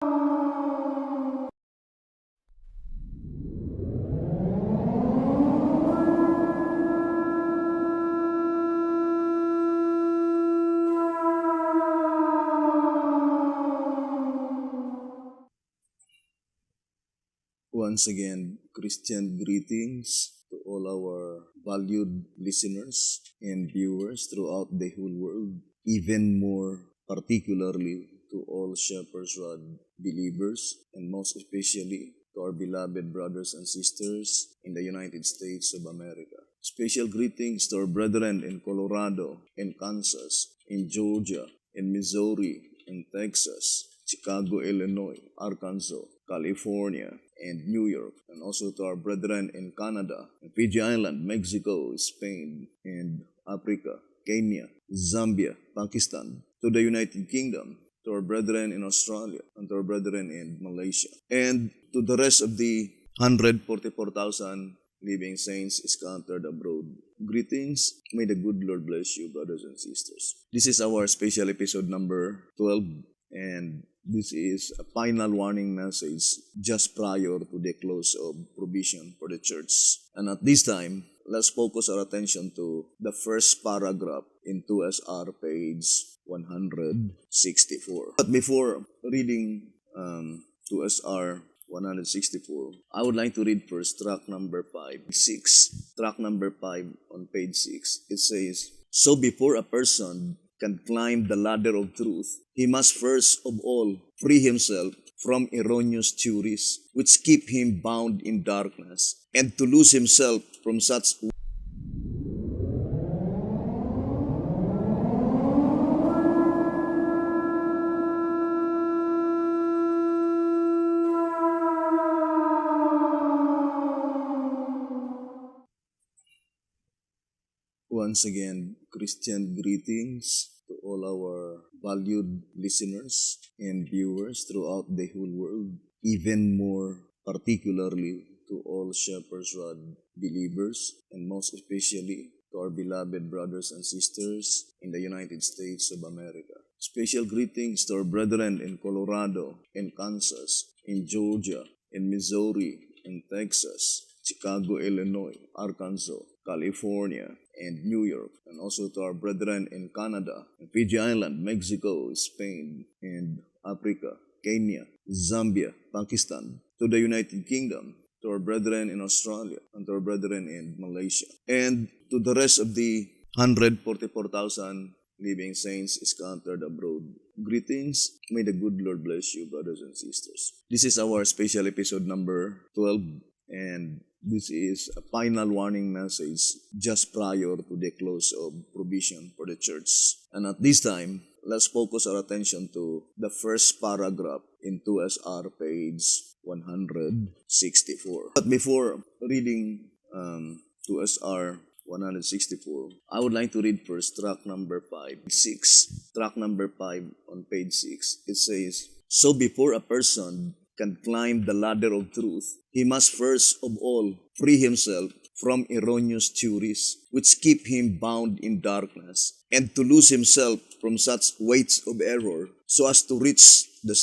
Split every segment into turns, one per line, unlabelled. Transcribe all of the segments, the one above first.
Once again, Christian greetings to all our valued listeners and viewers throughout the whole world, even more particularly to all Shepherd's Rod believers, and most especially to our beloved brothers and sisters in the United States of America. Special greetings to our brethren in Colorado, in Kansas, in Georgia, in Missouri, in Texas, Chicago, Illinois, Arkansas, California, and New York, and also to our brethren in Canada, Fiji Island, Mexico, Spain, and Africa, Kenya, Zambia, Pakistan, to the United Kingdom, to our brethren in Australia, and to our brethren in Malaysia, and to the rest of the 144,000 living saints scattered abroad. Greetings. May the good Lord bless you, brothers and sisters. This is our special episode number 12, and this is a final warning message just prior to the close of provision for the church. And at this time, let's focus our attention to the first paragraph in 2SR page 164. But before reading 2SR 164, I would like to read first track number 5, 6. Track number 5 on page 6. It says, "So before a person can climb the ladder of truth, he must first of all free himself from erroneous theories which keep him bound in darkness, and to lose himself from such Once again, Christian greetings to all our valued listeners and viewers throughout the whole world, even more particularly to all Shepherd's Rod believers, and most especially to our beloved brothers and sisters in the United States of America. Special greetings to our brethren in Colorado, in Kansas, in Georgia, in Missouri, in Texas, Chicago, Illinois, Arkansas, California, and New York, and also to our brethren in Canada, Fiji Island, Mexico, Spain, and Africa, Kenya, Zambia, Pakistan, to the United Kingdom, to our brethren in Australia, and to our brethren in Malaysia, and to the rest of the 144,000 living saints scattered abroad. Greetings. May the good Lord bless you, brothers and sisters. This is our special episode number 12, and this is a final warning message just prior to the close of provision for the church. And at this time, let's focus our attention to the first paragraph in 2SR page 164. But before reading 2SR 164, I would like to read first track number 5, 6. Track number 5 on page 6. It says, "So before a person can climb the ladder of truth, he must first of all free himself from erroneous theories which keep him bound in darkness, and to lose himself from such weights of error, so as to reach the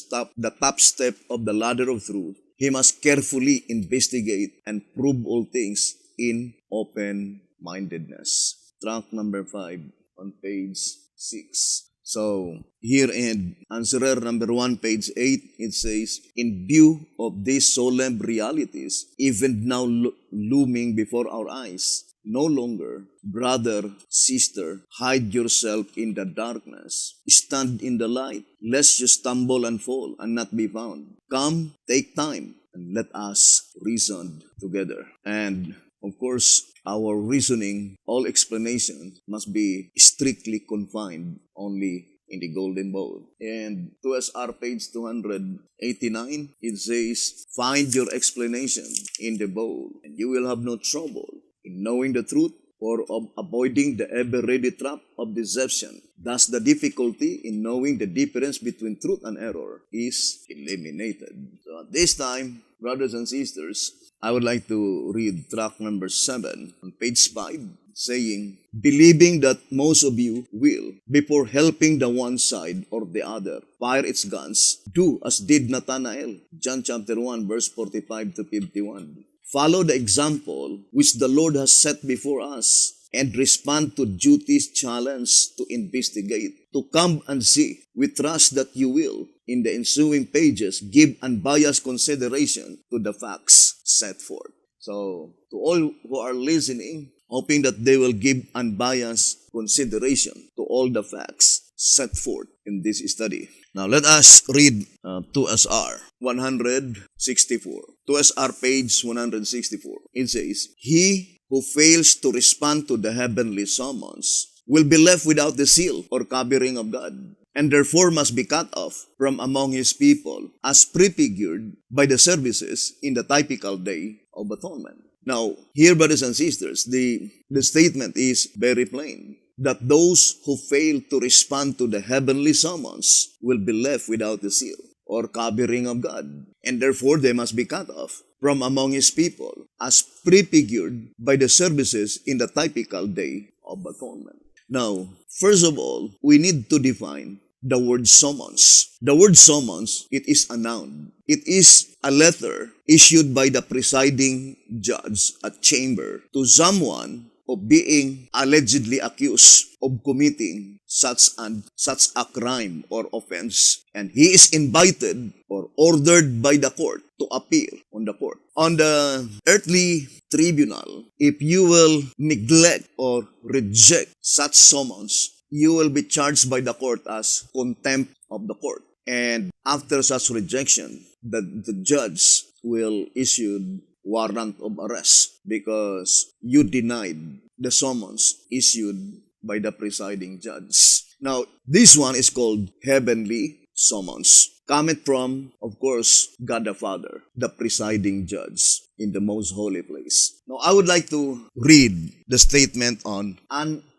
top step of the ladder of truth. He must carefully investigate and prove all things in open-mindedness." Track number 5 on page 6. So, here in answerer number 1, page 8, it says, "In view of these solemn realities, even now looming before our eyes, no longer, brother, sister, hide yourself in the darkness. Stand in the light, lest you stumble and fall and not be found. Come, take time, and let us reason together." And of course, our reasoning, all explanations must be strictly confined only in the golden bowl. And 2SR page 289, it says, "Find your explanation in the bowl, and you will have no trouble in knowing the truth or of avoiding the ever-ready trap of deception. Thus the difficulty in knowing the difference between truth and error is eliminated." So at this time, brothers and sisters, I would like to read track number 7 on page 5, saying, believing that most of you will, before helping the one side or the other, fire its guns, do as did Nathanael. John chapter 1, verse 45 to 51. Follow the example which the Lord has set before us and respond to duty's challenge to investigate, to come and see. We trust that you will, in the ensuing pages, give unbiased consideration to the facts set forth. So, to all who are listening, hoping that they will give unbiased consideration to all the facts set forth in this study. Now, let us read 2SR 164. 2SR page 164. It says, he who fails to respond to the heavenly summons will be left without the seal or covering of God, and therefore must be cut off from among his people, as prefigured by the services in the typical day of atonement. Now, here, brothers and sisters, the statement is very plain, that those who fail to respond to the heavenly summons will be left without the seal or covering of God, and therefore they must be cut off from among his people, as prefigured by the services in the typical day of atonement. Now, first of all, we need to define the word summons. The word summons, it is a noun. It is a letter issued by the presiding judge at chamber to someone of being allegedly accused of committing such a crime or offense, and he is invited or ordered by the court to appear on the court. On the earthly tribunal, if you will neglect or reject such summons, you will be charged by the court as contempt of the court. And after such rejection, the judge will issue warrant of arrest because you denied the summons issued by the presiding judge. Now, this one is called heavenly summons, coming from, of course, God the Father, the presiding judge in the most holy place. Now, I would like to read the statement on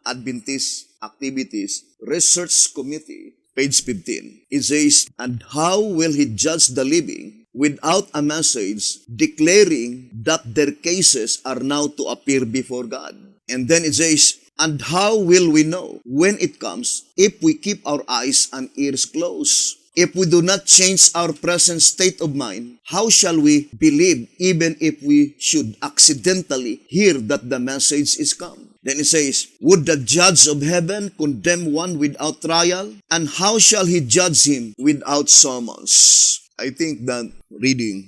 Adventist Activities Research Committee, page 15. It says, and how will he judge the living without a message declaring that their cases are now to appear before God? And then it says, and how will we know when it comes if we keep our eyes and ears closed? If we do not change our present state of mind, how shall we believe even if we should accidentally hear that the message is come? Then it says, would the judge of heaven condemn one without trial? And how shall he judge him without summons? I think that reading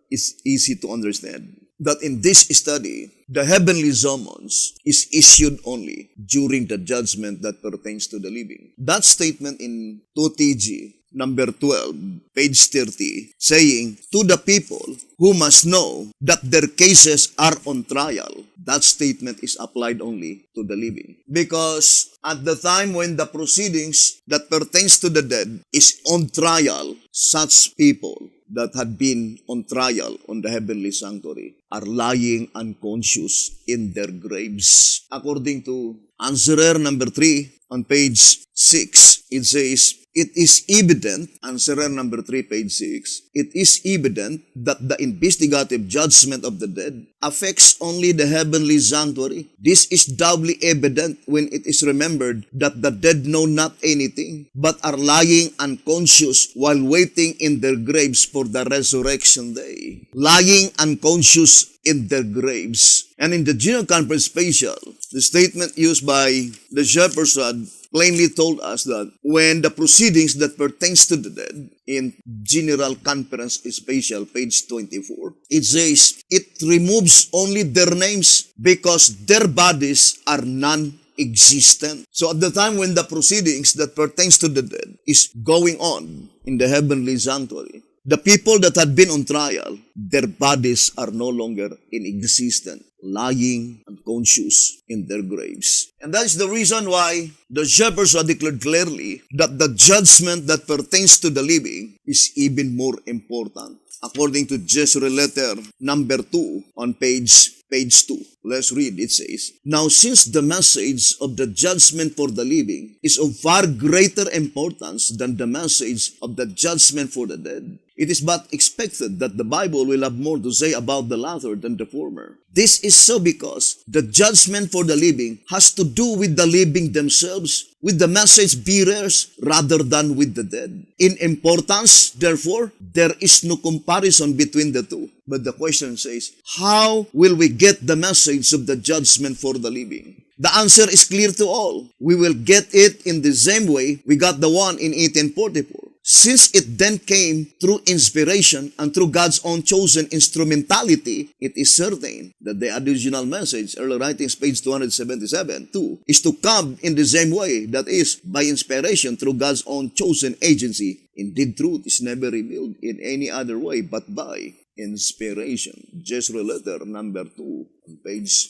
is easy to understand. That in this study, the heavenly summons is issued only during the judgment that pertains to the living. That statement in 2TG number 12, page 30, saying, to the people who must know that their cases are on trial, that statement is applied only to the living. Because at the time when the proceedings that pertains to the dead is on trial, such people that had been on trial on the heavenly sanctuary are lying unconscious in their graves. According to answerer number 3 on page 6, it says, it is evident, answerer number 3, page 6, it is evident that the investigative judgment of the dead affects only the heavenly sanctuary. This is doubly evident when it is remembered that the dead know not anything, but are lying unconscious while waiting in their graves for the resurrection day. Lying unconscious in their graves. And in the General Conference Special, the statement used by the Shepherd's Rod plainly told us that when the proceedings that pertains to the dead in General Conference Special, page 24, it says, it removes only their names because their bodies are non-existent. So at the time when the proceedings that pertains to the dead is going on in the heavenly sanctuary, the people that had been on trial, their bodies are no longer in existence, lying unconscious in their graves. And that is the reason why the shepherds have declared clearly that the judgment that pertains to the living is even more important. According to Jezreel letter number 2 on page 2. Let's read. It says, now since the message of the judgment for the living is of far greater importance than the message of the judgment for the dead, It is but expected that the Bible will have more to say about the latter than the former. This is so because the judgment for the living has to do with the living themselves, with the message bearers, rather than with the dead. In importance, therefore, there is no comparison between the two. But the question says, how will we get the message of the judgment for the living? The answer is clear to all. We will get it in the same way we got the one in 1844. Since it then came through inspiration and through God's own chosen instrumentality, it is certain that the original message, early writings, page 277, too, is to come in the same way, that is, by inspiration through God's own chosen agency. Indeed, truth is never revealed in any other way but by inspiration. Jezreel letter number 2 on page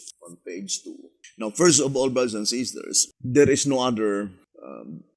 2. Now, first of all, brothers and sisters, there is no other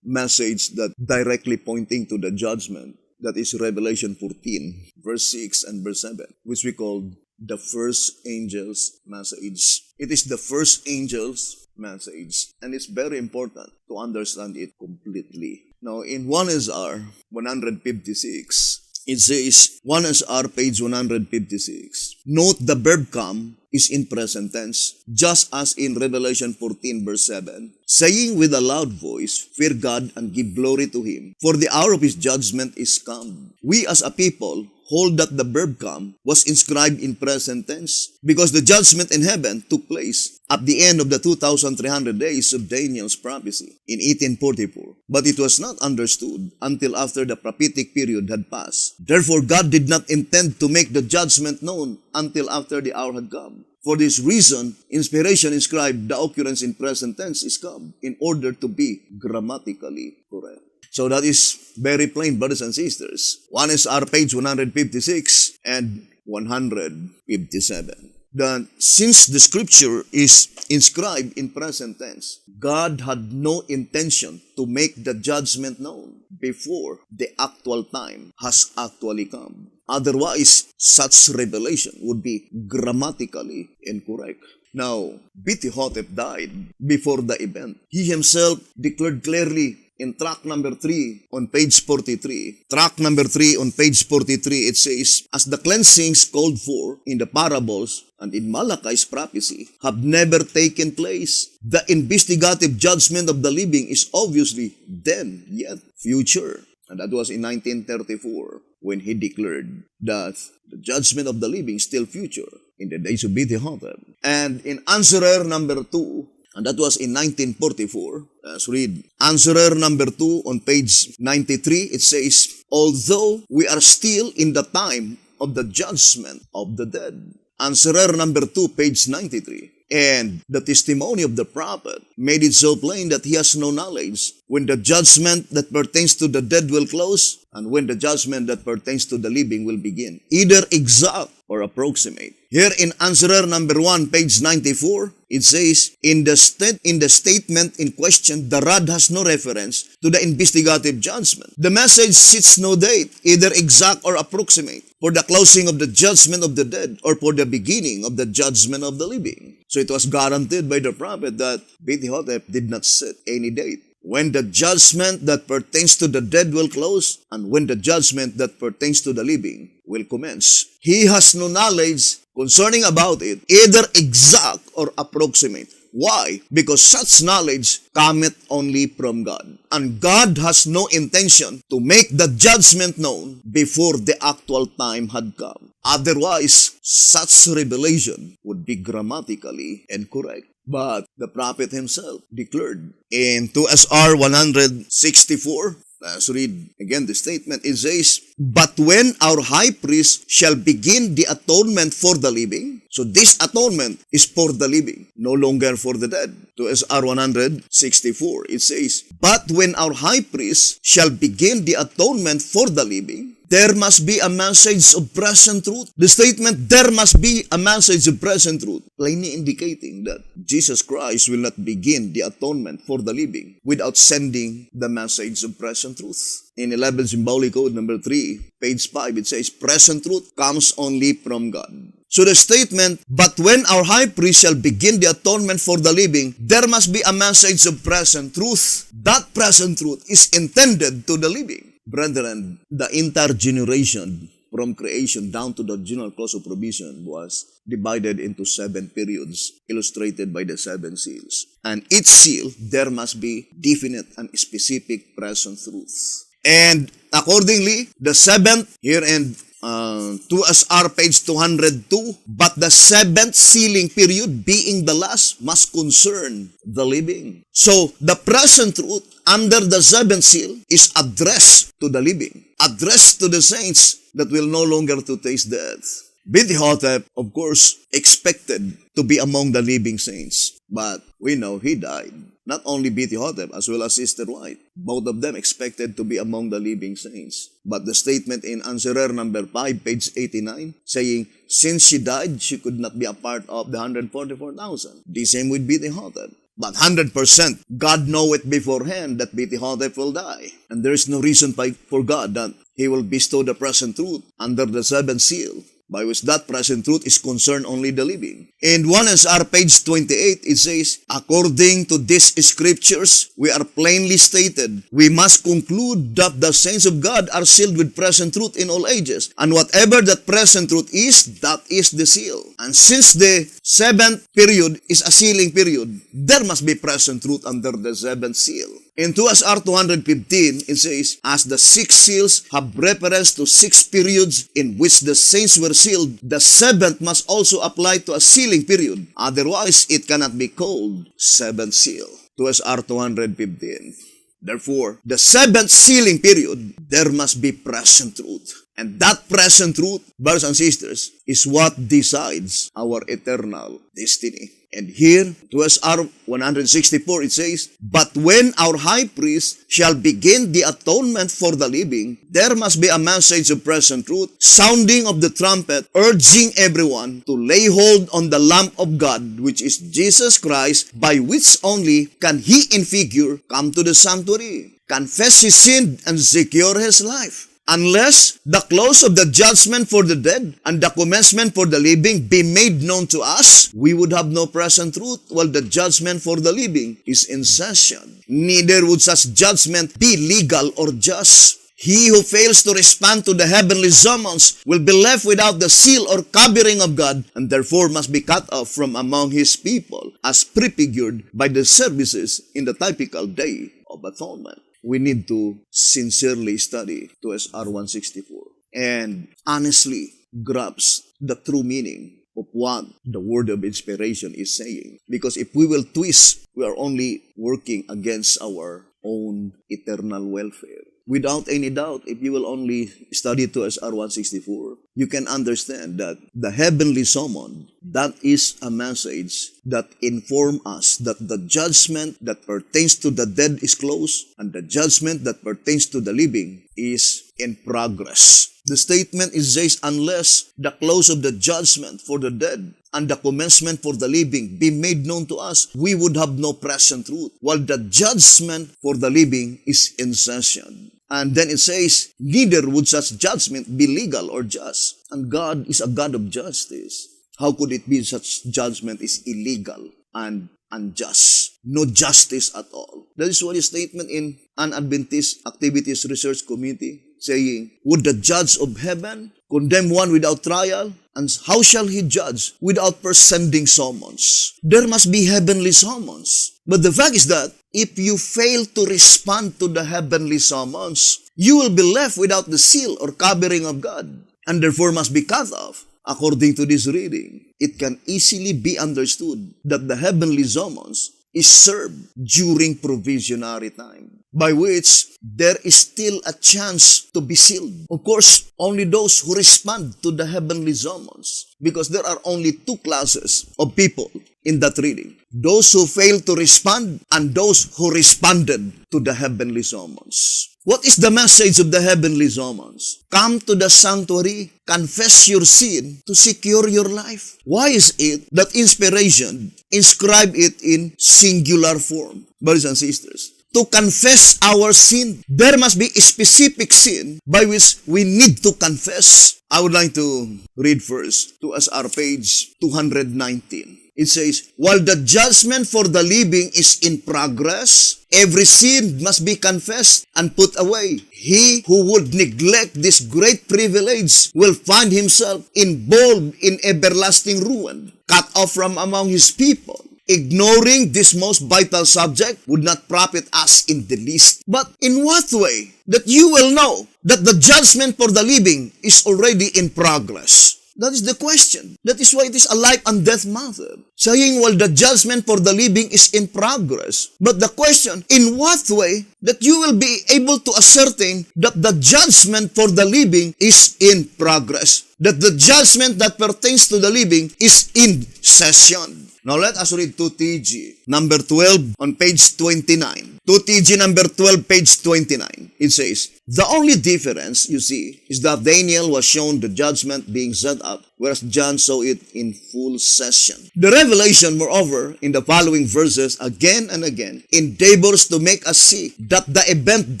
message that directly pointing to the judgment. That is Revelation 14, verse 6 and verse 7, which we call the first angel's message. It is the first angel's message, and it's very important to understand it completely. Now, in 1 SR 156, it says, 1 SR page 156, note the verb come is in present tense, just as in Revelation 14 verse 7, saying with a loud voice, fear God and give glory to Him, for the hour of His judgment is come. We as a people hold that the verb come was inscribed in present tense because the judgment in heaven took place at the end of the 2,300 days of Daniel's prophecy in 1844. But it was not understood until after the prophetic period had passed. Therefore, God did not intend to make the judgment known until after the hour had come. For this reason, inspiration inscribed the occurrence in present tense is come in order to be grammatically correct. So that is very plain, brothers and sisters. 1 SR page 156 and 157. That since the scripture is inscribed in present tense, God had no intention to make the judgment known before the actual time has actually come. Otherwise, such revelation would be grammatically incorrect. Now, B.T. Hotep died before the event. He himself declared clearly in track number 3 on page 43. Track number 3 on page 43, it says, as the cleansings called for in the parables and in Malachi's prophecy have never taken place, the investigative judgment of the living is obviously then yet future. And that was in 1934 when he declared that the judgment of the living is still future in the days of B.T. Hotep. And in answerer number 2, and that was in 1944. Let's read. Answerer number 2 on page 93, it says, although we are still in the time of the judgment of the dead. Answerer number 2, page 93. And the testimony of the prophet made it so plain that he has no knowledge when the judgment that pertains to the dead will close and when the judgment that pertains to the living will begin, either exact or approximate. Here in answerer number 1, page 94, it says, in the statement in question, the rod has no reference to the investigative judgment. The message sets no date, either exact or approximate, for the closing of the judgment of the dead or for the beginning of the judgment of the living. So it was guaranteed by the prophet that B.T. Hotep did not set any date when the judgment that pertains to the dead will close and when the judgment that pertains to the living will commence. He has no knowledge concerning about it, either exact or approximate. Why? Because such knowledge cometh only from God. And God has no intention to make the judgment known before the actual time had come. Otherwise, such revelation would be grammatically incorrect. But the prophet himself declared in 2 SR 164, let's read again the statement. It says, but when our high priest shall begin the atonement for the living, so this atonement is for the living, no longer for the dead. 2 SR 164, it says, but when our high priest shall begin the atonement for the living, there must be a message of present truth. The statement, there must be a message of present truth, plainly indicating that Jesus Christ will not begin the atonement for the living without sending the message of present truth. In 11 Symbolic Code number 3, page 5, it says, present truth comes only from God. So the statement, but when our high priest shall begin the atonement for the living, there must be a message of present truth. That present truth is intended to the living. brethren, the entire generation from creation down to the general close of provision was divided into 7 periods, illustrated by the 7 seals. And each seal, there must be definite and specific present truth. And accordingly, the seventh, here in 2SR page 202, but the 7th sealing period, being the last, must concern the living. So, the present truth under the 7th seal is addressed to the living, addressed to the saints that will no longer to taste death. Bidhi-Hotep, of course, expected to be among the living saints, but we know he died. Not only Bidhi-Hotep, as well as Sister White, both of them expected to be among the living saints. But the statement in Answerer number 5, page 89, saying, since she died, she could not be a part of the 144,000. The same with Bidhi-Hotep. But 100%, God knoweth beforehand that Bidhi-Hotep will die. And there is no reason for God that He will bestow the present truth under the 7th seal, by which that present truth is concerned only the living. In 1SR page 28, it says, according to these scriptures, we are plainly stated, we must conclude that the saints of God are sealed with present truth in all ages. And whatever that present truth is, that is the seal. And since the 7th period is a sealing period, there must be present truth under the 7th seal. In 2SR 215, it says, as the 6 seals have reference to 6 periods in which the saints were sealed, the 7th must also apply to a sealing period. Otherwise, it cannot be called 7th seal. 2SR 215. Therefore, the 7th sealing period, there must be present truth. And that present truth, brothers and sisters, is what decides our eternal destiny. And here, 2SR 164, it says, but when our high priest shall begin the atonement for the living, there must be a message of present truth, sounding of the trumpet, urging everyone to lay hold on the Lamb of God, which is Jesus Christ, by which only can he in figure come to the sanctuary, confess his sin, and secure his life. Unless the close of the judgment for the dead and the commencement for the living be made known to us, we would have no present truth while the judgment for the living is in session. Neither would such judgment be legal or just. He who fails to respond to the heavenly summons will be left without the seal or covering of God, and therefore must be cut off from among his people, as prefigured by the services in the typical Day of Atonement. We need to sincerely study 2SR 164 and honestly grasp the true meaning of what the word of inspiration is saying. Because if we will twist, we are only working against our own eternal welfare. Without any doubt, if you will only study 2SR 164, you can understand that the heavenly summon, that is a message that informs us that the judgment that pertains to the dead is close, and the judgment that pertains to the living is in progress. The statement is says, unless the close of the judgment for the dead and the commencement for the living be made known to us, we would have no present truth, while the judgment for the living is in session. And then it says, neither would such judgment be legal or just. And God is a God of justice. How could it be such judgment is illegal and unjust? No justice at all. That is what a statement in an Adventist Activities Research Committee saying, would the judge of heaven condemn one without trial? And how shall he judge without first sending summons? There must be heavenly summons. But the fact is that if you fail to respond to the heavenly summons, you will be left without the seal or covering of God, and therefore must be cut off. According to this reading, it can easily be understood that the heavenly summons is served during provisionary time, by which there is still a chance to be sealed. Of course, only those who respond to the heavenly summons, because there are only 2 classes of people in that reading. Those who fail to respond and those who responded to the heavenly summons. What is the message of the heavenly summons? Come to the sanctuary, confess your sin to secure your life. Why is it that inspiration inscribed it in singular form? Brothers and sisters, to confess our sin, there must be a specific sin by which we need to confess. I would like to read first to us our page 219. It says, while the judgment for the living is in progress, every sin must be confessed and put away. He who would neglect this great privilege will find himself involved in everlasting ruin, cut off from among his people. Ignoring this most vital subject would not profit us in the least. But in what way? That you will know that the judgment for the living is already in progress. That is the question. That is why it is a life and death matter. Saying, well, the judgment for the living is in progress. But the question, in what way that you will be able to ascertain that the judgment for the living is in progress? That the judgment that pertains to the living is in session. Now let us read 2TG number 12 on page 29. 2TG number 12, page 29. It says, the only difference, you see, is that Daniel was shown the judgment being set up, whereas John saw it in full session. The revelation, moreover, in the following verses, again and again, endeavors to make us see that the event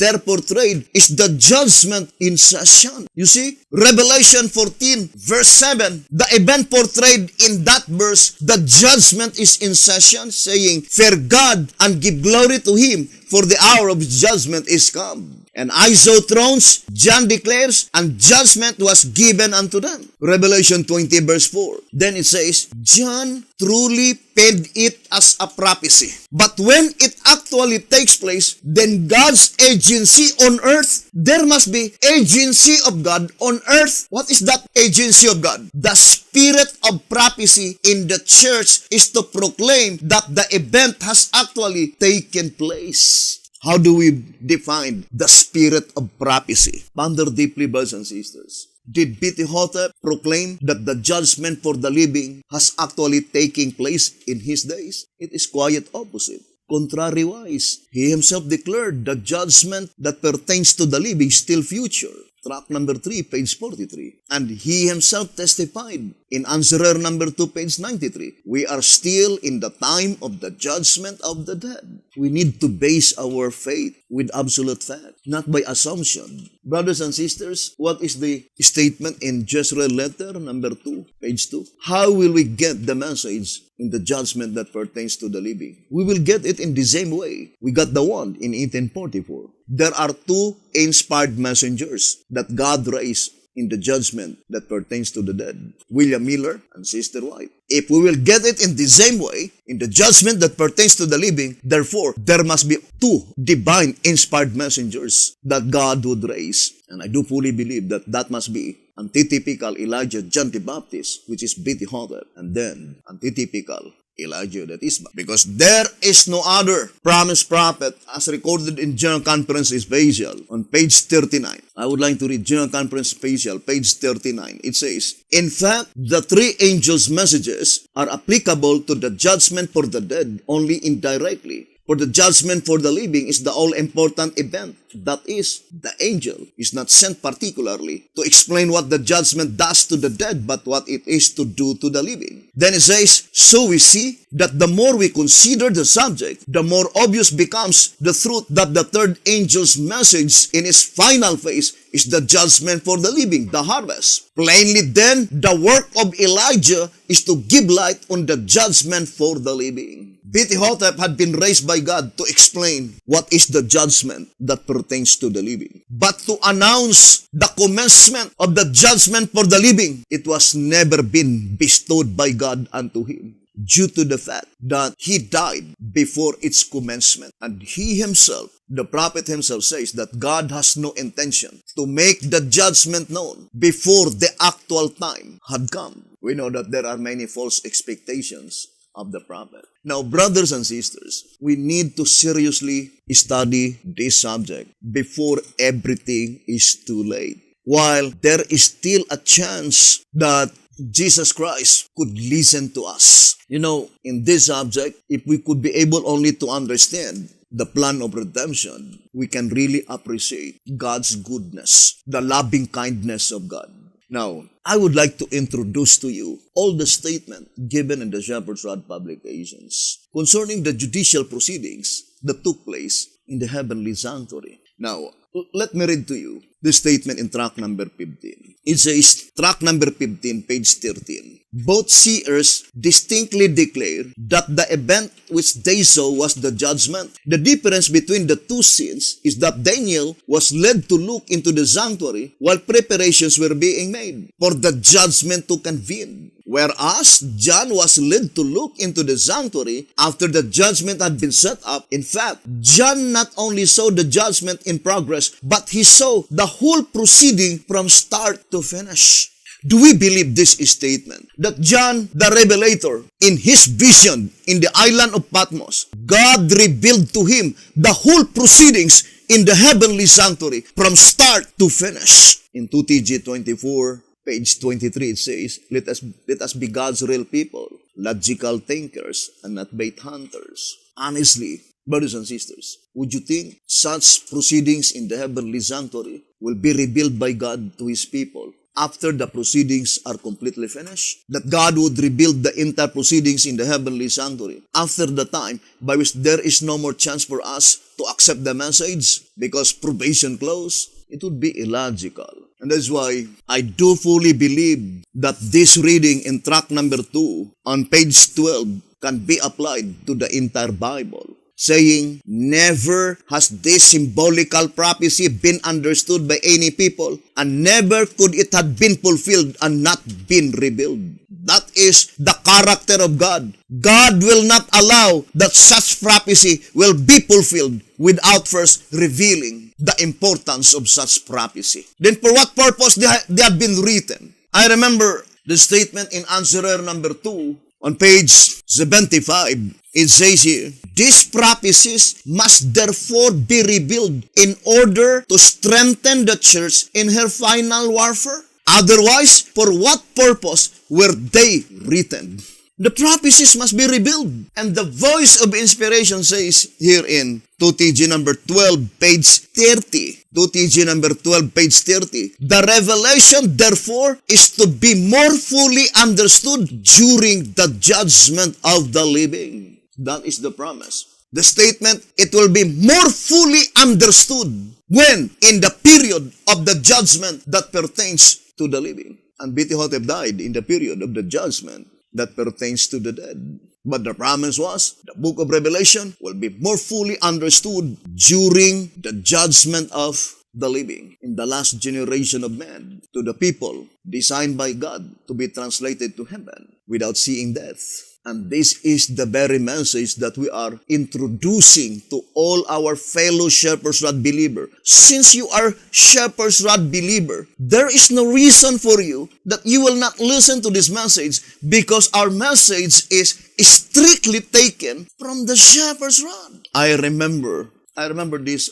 there portrayed is the judgment in session. You see, Revelation 14, verse 7, the event portrayed in that verse, the judgment is in session, saying, fear God and give glory to Him, for the hour of His judgment is come. And I saw thrones, John declares, and judgment was given unto them. Revelation 20 verse 4. Then it says, John truly paid it as a prophecy. But when it actually takes place, then God's agency on earth, there must be agency of God on earth. What is that agency of God? The spirit of prophecy in the church is to proclaim that the event has actually taken place. How do we define the spirit of prophecy? Ponder deeply, brothers and sisters. Did B.T. Hotep proclaim that the judgment for the living has actually taken place in his days? It is quite opposite. Contrariwise, he himself declared the judgment that pertains to the living still future. Track number 3, page 43. And he himself testified in Answerer number 2, page 93. We are still in the time of the judgment of the dead. We need to base our faith with absolute fact, not by assumption. Brothers and sisters, what is the statement in Jezreel letter number 2, page 2? How will we get the message in the judgment that pertains to the living? We will get it in the same way. We got the one in 1844. There are two inspired messengers that God raised in the judgment that pertains to the dead, William Miller and Sister White. If we will get it in the same way, in the judgment that pertains to the living, therefore, there must be two divine inspired messengers that God would raise. And I do fully believe that that must be antitypical Elijah John the Baptist, which is B.T. Hotep, and then antitypical Elijah that is, because there is no other promised prophet as recorded in General Conference Special on page 39. I would like to read General Conference Special, page 39. It says, in fact, the three angels' messages are applicable to the judgment for the dead only indirectly. For the judgment for the living is the all-important event. That is, the angel is not sent particularly to explain what the judgment does to the dead, but what it is to do to the living. Then it says, so we see that the more we consider the subject, the more obvious becomes the truth that the third angel's message in its final phase is the judgment for the living, the harvest. Plainly then, the work of Elijah is to give light on the judgment for the living. B.T. Hotep had been raised by God to explain what is the judgment that pertains to the living. But to announce the commencement of the judgment for the living, it was never been bestowed by God unto him, due to the fact that he died before its commencement. And he himself, the prophet himself, says that God has no intention to make the judgment known before the actual time had come. We know that there are many false expectations of the prophet. Now, brothers and sisters, we need to seriously study this subject before everything is too late. While there is still a chance that Jesus Christ could listen to us. You know, in this subject, if we could be able only to understand the plan of redemption, we can really appreciate God's goodness, the loving kindness of God. Now, I would like to introduce to you all the statement given in the Shepherd's Rod publications concerning the judicial proceedings that took place in the heavenly sanctuary. Now, let me read to you the statement in track number 15. It says, track number 15, page 13. Both seers distinctly declare that the event which they saw was the judgment. The difference between the two scenes is that Daniel was led to look into the sanctuary while preparations were being made for the judgment to convene, whereas John was led to look into the sanctuary after the judgment had been set up. In fact, John not only saw the judgment in progress, but he saw the whole proceeding from start to finish. Do we believe this statement? That John the Revelator, in his vision in the island of Patmos, God revealed to him the whole proceedings in the heavenly sanctuary from start to finish. In 2TG 24, page 23, it says, let us be God's real people, logical thinkers, and not bait hunters. Honestly, brothers and sisters, would you think such proceedings in the heavenly sanctuary will be revealed by God to His people after the proceedings are completely finished? That God would reveal the entire proceedings in the heavenly sanctuary after the time by which there is no more chance for us to accept the message because probation closed? It would be illogical. And that's why I do fully believe that this reading in track number 2 on page 12 can be applied to the entire Bible, saying, never has this symbolical prophecy been understood by any people, and never could it have been fulfilled and not been revealed. That is the character of God. God will not allow that such prophecy will be fulfilled without first revealing the importance of such prophecy. Then for what purpose they have been written? I remember the statement in answerer number 2 on page 75. It says here, these prophecies must therefore be revealed in order to strengthen the church in her final warfare. Otherwise, for what purpose were they written? The prophecies must be revealed. And the voice of inspiration says here in 2TG number 12, page 30. 2TG number 12, page 30. The revelation, therefore, is to be more fully understood during the judgment of the living. That is the promise. The statement, it will be more fully understood when? In the period of the judgment that pertains to the living. And Bitihotep died in the period of the judgment that pertains to the dead. But the promise was, the book of Revelation will be more fully understood during the judgment of the living, in the last generation of man, to the people designed by God to be translated to heaven without seeing death. And this is the very message that we are introducing to all our fellow Shepherd's Rod believer. Since you are Shepherd's Rod believer, there is no reason for you that you will not listen to this message, because our message is strictly taken from the Shepherd's Rod. I remember this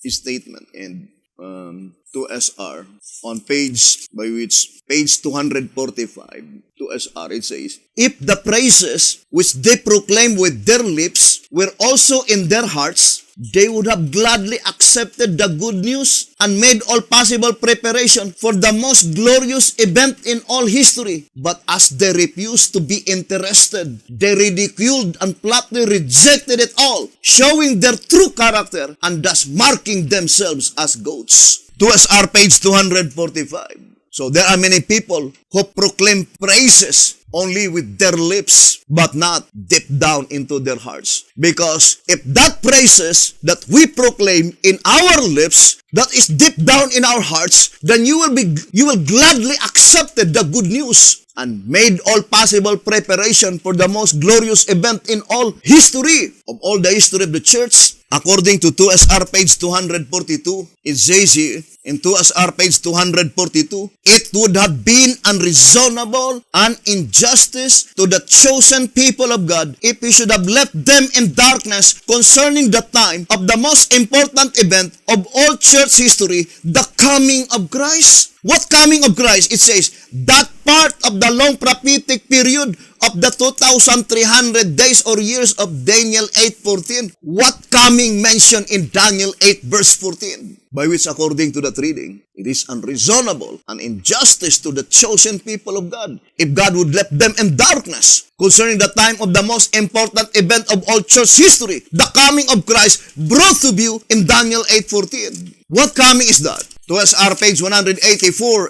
statement in 2SR on page 245. 2SR, it says, if the praises which they proclaim with their lips were also in their hearts, they would have gladly accepted the good news and made all possible preparation for the most glorious event in all history. But as they refused to be interested, they ridiculed and flatly rejected it all, showing their true character and thus marking themselves as goats. 2SR, page 245. So there are many people who proclaim praises only with their lips, but not deep down into their hearts. Because if that praises that we proclaim in our lips, that is deep down in our hearts, then you will gladly accept the good news and made all possible preparation for the most glorious event in all history, of all the history of the church. According to 2SR page 242, it says here, in 2SR page 242, it would have been unreasonable and injustice to the chosen people of God if we should have left them in darkness concerning the time of the most important event of all church history, the coming of Christ. What coming of Christ? It says, that part of the long prophetic period of the 2,300 days or years of Daniel 8:14. What coming mentioned in Daniel 8 verse 14? By which, according to that reading, it is unreasonable and injustice to the chosen people of God if God would let them in darkness concerning the time of the most important event of all church history, the coming of Christ brought to view in Daniel 8:14. What coming is that? To SR page 184,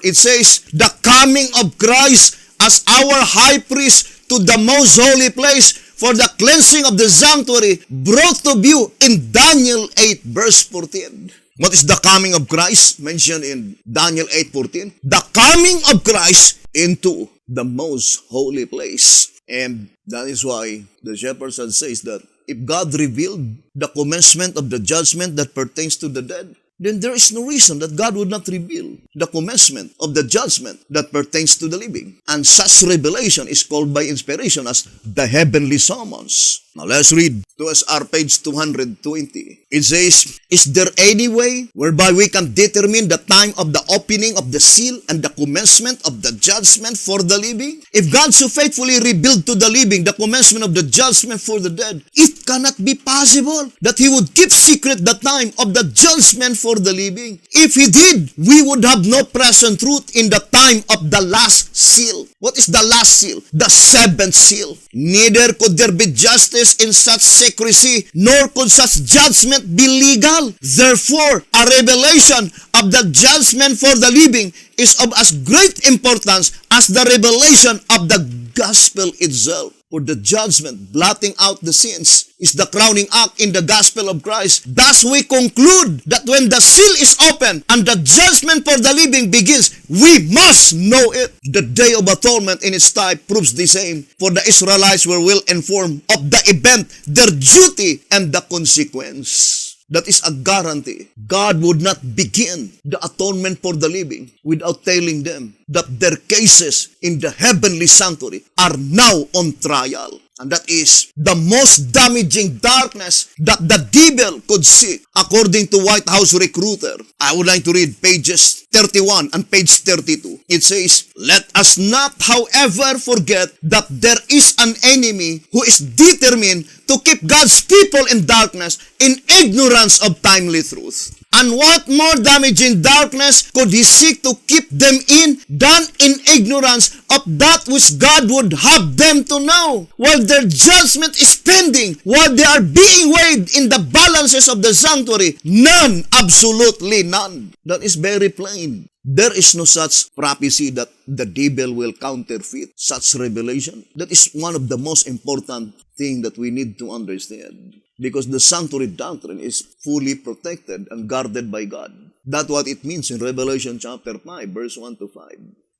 it says, the coming of Christ as our high priest to the most holy place for the cleansing of the sanctuary, brought to view in Daniel 8 verse 14. What is the coming of Christ mentioned in Daniel 8:14? The coming of Christ into the most holy place. And that is why the shepherd says that if God revealed the commencement of the judgment that pertains to the dead, then there is no reason that God would not reveal the commencement of the judgment that pertains to the living. And such revelation is called by inspiration as the heavenly summons. Now let's read to us our page 220. It says, is there any way whereby we can determine the time of the opening of the seal and the commencement of the judgment for the living? If God so faithfully revealed to the living the commencement of the judgment for the dead, it cannot be possible that He would keep secret the time of the judgment for the living. If He did, we would have no present truth in the time of the last seal. What is the last seal? The seventh seal. Neither could there be justice in such secrecy, nor could such judgment be legal. Therefore, a revelation of the judgment for the living is of as great importance as the revelation of the gospel itself. For the judgment, blotting out the sins, is the crowning act in the gospel of Christ. Thus we conclude that when the seal is opened and the judgment for the living begins, we must know it. The day of atonement in its type proves the same. For the Israelites were well informed of the event, their duty, and the consequence. That is a guarantee. God would not begin the atonement for the living without telling them that their cases in the heavenly sanctuary are now on trial. And that is the most damaging darkness that the devil could see, according to White House Recruiter. I would like to read pages 31 and page 32. It says, let us not, however, forget that there is an enemy who is determined to keep God's people in darkness, in ignorance of timely truth. And what more damaging darkness could he seek to keep them in than in ignorance of that which God would have them to know? While their judgment is pending, while they are being weighed in the balances of the sanctuary, none, absolutely none. That is very plain. There is no such prophecy that the devil will counterfeit such revelation. That is one of the most important things that we need to understand. Because the sanctuary doctrine is fully protected and guarded by God. That's what it means in Revelation chapter 5, verse 1 to 5.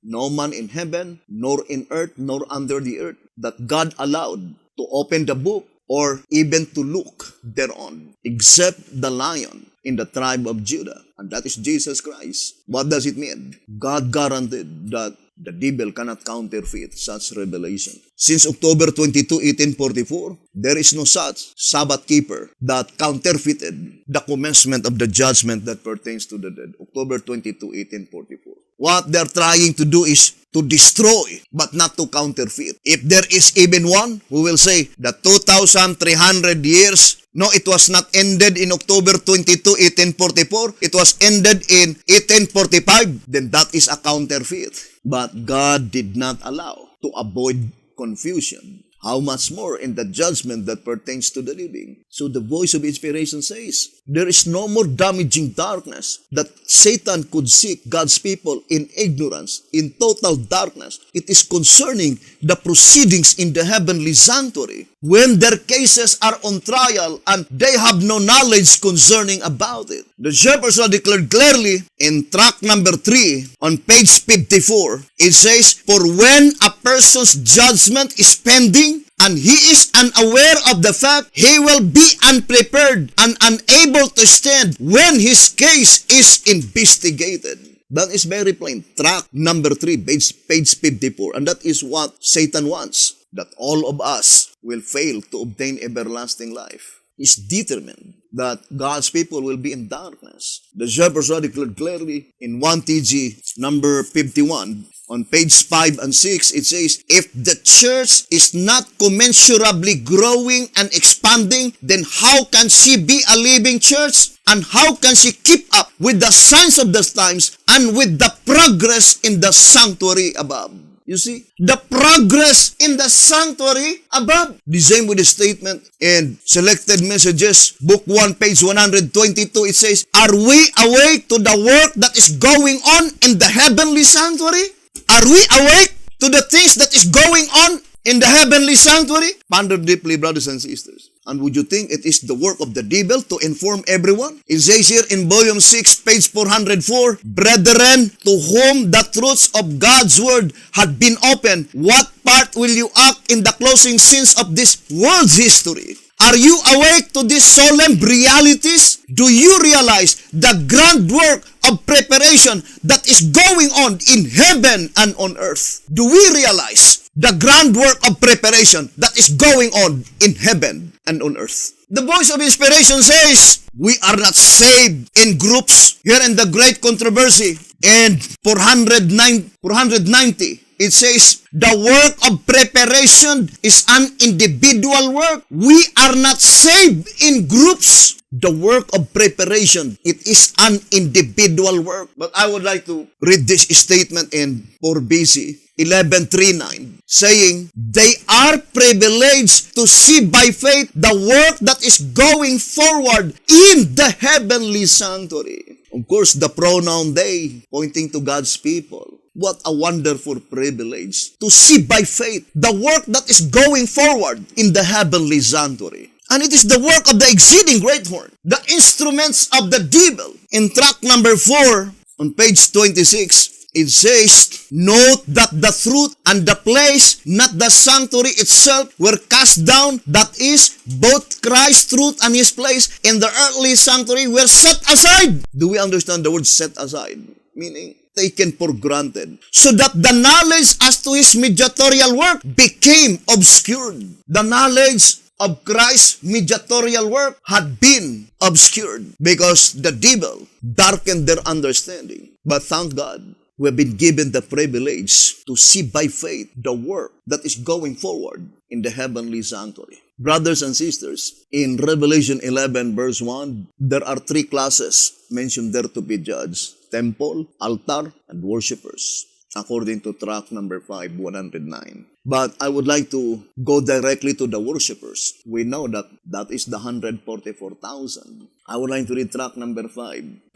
No man in heaven, nor in earth, nor under the earth, that God allowed to open the book or even to look thereon, except the Lion in the tribe of Judah. And that is Jesus Christ. What does it mean? God guaranteed that the devil cannot counterfeit such revelation. Since October 22, 1844, there is no such Sabbath keeper that counterfeited the commencement of the judgment that pertains to the dead. October 22, 1844. What they're trying to do is to destroy, but not to counterfeit. If there is even one who will say that 2,300 years, no, it was not ended in October 22, 1844. It was ended in 1845. Then that is a counterfeit. But God did not allow to avoid confusion. How much more in the judgment that pertains to the living? So the voice of inspiration says, there is no more damaging darkness that Satan could seek God's people in ignorance, in total darkness. It is concerning the proceedings in the heavenly sanctuary, when their cases are on trial and they have no knowledge concerning about it. The shepherds are declared clearly in tract number 3 on page 54. It says, for when a person's judgment is pending, and he is unaware of the fact, he will be unprepared and unable to stand when his case is investigated. That is very plain. Tract number 3, page 54. And that is what Satan wants, that all of us will fail to obtain everlasting life. He's determined that God's people will be in darkness. The shepherds are declared clearly in 1 TG number 51. On page 5 and 6, it says, if the church is not commensurably growing and expanding, then how can she be a living church? And how can she keep up with the signs of the times and with the progress in the sanctuary above? You see, the progress in the sanctuary above. The same with the statement in Selected Messages, Book 1, page 122, it says, are we awake to the work that is going on in the heavenly sanctuary? Are we awake to the things that is going on in the heavenly sanctuary? Ponder deeply, brothers and sisters. And would you think it is the work of the devil to inform everyone? It says here in volume 6, page 404, Brethren, to whom the truths of God's word had been opened, what part will you act in the closing scenes of this world's history? Are you awake to these solemn realities? Do you realize the grand work of preparation that is going on in heaven and on earth? Do we realize the grand work of preparation that is going on in heaven and on earth? The voice of inspiration says, we are not saved in groups. Here in the great controversy, in 490, it says, the work of preparation is an individual work. We are not saved in groups. The work of preparation, it is an individual work. But I would like to read this statement in 4 BC 11:39, saying, they are privileged to see by faith the work that is going forward in the heavenly sanctuary. Of course, the pronoun they, pointing to God's people. What a wonderful privilege to see by faith the work that is going forward in the heavenly sanctuary. And it is the work of the exceeding great horn, the instruments of the devil. In track number 4, on page 26, it says, note that the truth and the place, not the sanctuary itself, were cast down. That is, both Christ's truth and his place in the earthly sanctuary were set aside. Do we understand the word set aside? Meaning, taken for granted, so that the knowledge as to his mediatorial work became obscured. The knowledge of Christ's mediatorial work had been obscured because the devil darkened their understanding. But thank God, we have been given the privilege to see by faith the work that is going forward in the heavenly sanctuary. Brothers and sisters, in Revelation 11 verse 1, there are 3 classes mentioned there to be judged: temple, altar, and worshippers, according to track number 5, 109. But I would like to go directly to the worshippers. We know that that is the 144,000. I would like to read track number 5,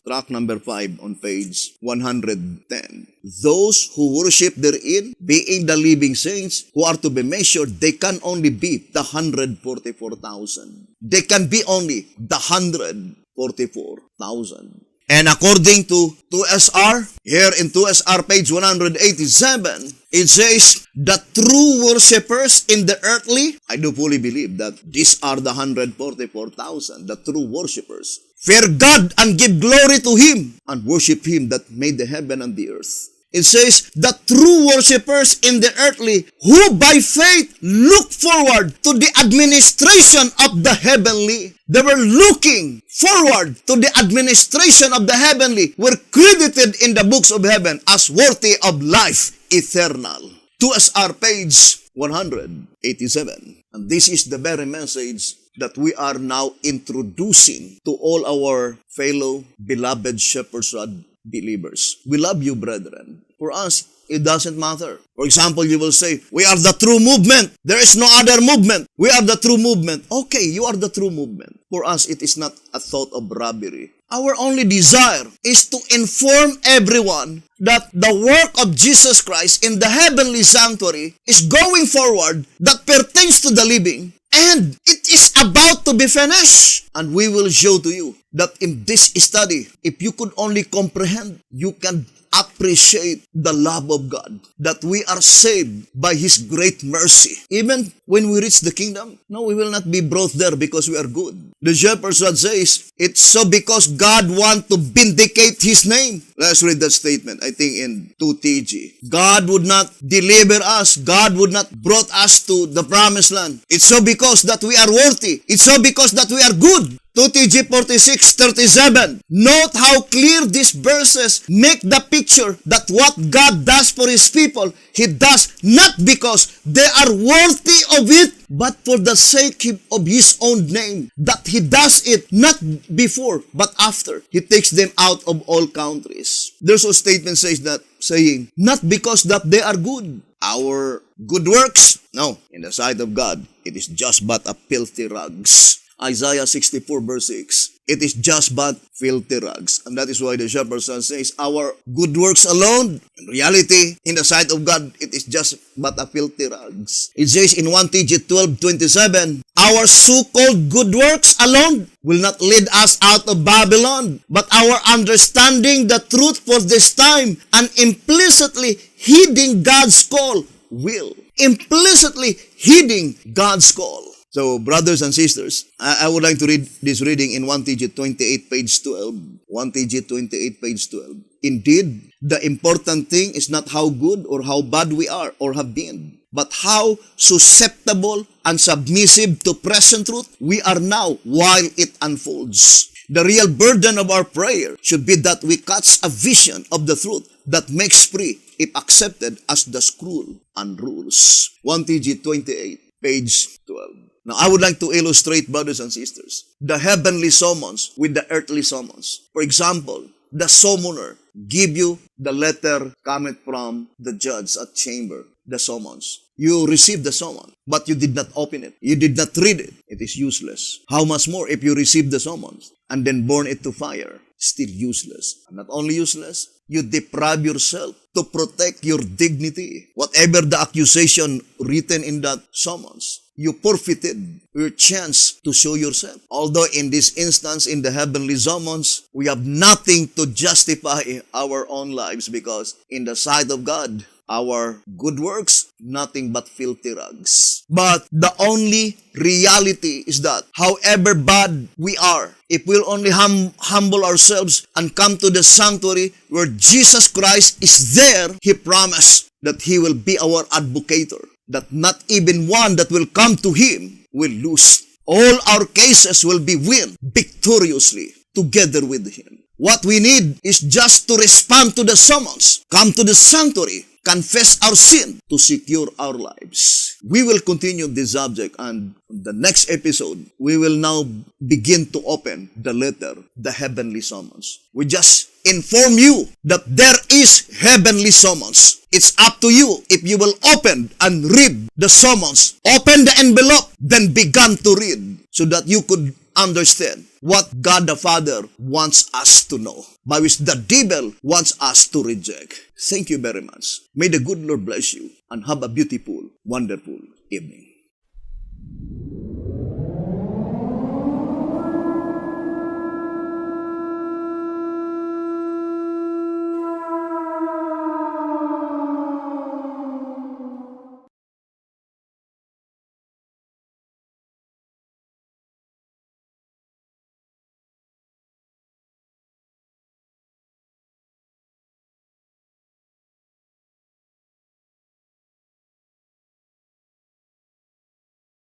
track number 5 on page 110. Those who worship therein, being the living saints, who are to be measured, they can only be the 144,000. They can be only the 144,000. And according to 2SR, here in 2SR page 187, it says, the true worshippers in the earthly, I do fully believe that these are the 144,000, the true worshippers, fear God and give glory to Him and worship Him that made the heaven and the earth. It says, the true worshippers in the earthly, who by faith look forward to the administration of the heavenly. They were looking forward to the administration of the heavenly, were credited in the books of heaven as worthy of life eternal. 2SR page 187. And this is the very message that we are now introducing to all our fellow beloved Shepherd's Rod believers. We love you, brethren. For us, it doesn't matter. For example, you will say, we are the true movement. There is no other movement. We are the true movement. Okay, you are the true movement. For us, it is not a thought of robbery. Our only desire is to inform everyone that the work of Jesus Christ in the heavenly sanctuary is going forward, that pertains to the living, and it is about to be finished. And we will show to you that in this study, if you could only comprehend, you can appreciate the love of God, that we are saved by His great mercy. Even when we reach the kingdom, no, we will not be brought there because we are good. The Shepherd's Rod says, it's so because God wants to vindicate His name. Let's read that statement, I think in 2TG. God would not deliver us. God would not brought us to the promised land. It's so because that we are worthy. It's so because that we are good. 2TG 46:37. Note how clear these verses make the picture that what God does for His people, He does not because they are worthy of it, but for the sake of His own name. That He does it not before, but after He takes them out of all countries. There's a statement saying, not because that they are good. Our good works, no, in the sight of God, it is just but a filthy rags. Isaiah 64 verse 6. It is just but filthy rags. And that is why the shepherd's son says, our good works alone, in reality, in the sight of God, it is just but a filthy rags. It says in 1 TG 12:27, our so-called good works alone will not lead us out of Babylon, but our understanding the truth for this time and implicitly heeding God's call will. Implicitly heeding God's call. So, brothers and sisters, I would like to read this reading in 1 TG 28, page 12. 1 TG 28, page 12. Indeed, the important thing is not how good or how bad we are or have been, but how susceptible and submissive to present truth we are now while it unfolds. The real burden of our prayer should be that we catch a vision of the truth that makes free if accepted as the scroll and rules. 1 TG 28, page 12. Now, I would like to illustrate, brothers and sisters, the heavenly summons with the earthly summons. For example, the summoner give you the letter coming from the judge at chamber, the summons. You received the summons, but you did not open it. You did not read it. It is useless. How much more if you received the summons and then burn it to fire? Still useless. And not only useless, you deprive yourself to protect your dignity. Whatever the accusation written in that summons, you forfeited your chance to show yourself. Although in this instance, in the heavenly summons, we have nothing to justify our own lives because in the sight of God, our good works, nothing but filthy rags. But the only reality is that however bad we are, if we'll only humble ourselves and come to the sanctuary where Jesus Christ is there, He promised that He will be our advocator, that not even one that will come to Him will lose. All our cases will be won victoriously together with Him. What we need is just to respond to the summons, come to the sanctuary, confess our sin to secure our lives. We will continue this subject, and the next episode, we will now begin to open the letter, the heavenly summons. We just inform you that there is heavenly summons. It's up to you if you will open and read the summons. Open the envelope, then begin to read so that you could understand what God the Father wants us to know, by which the devil wants us to reject. Thank you very much. May the good Lord bless you and have a beautiful, wonderful evening.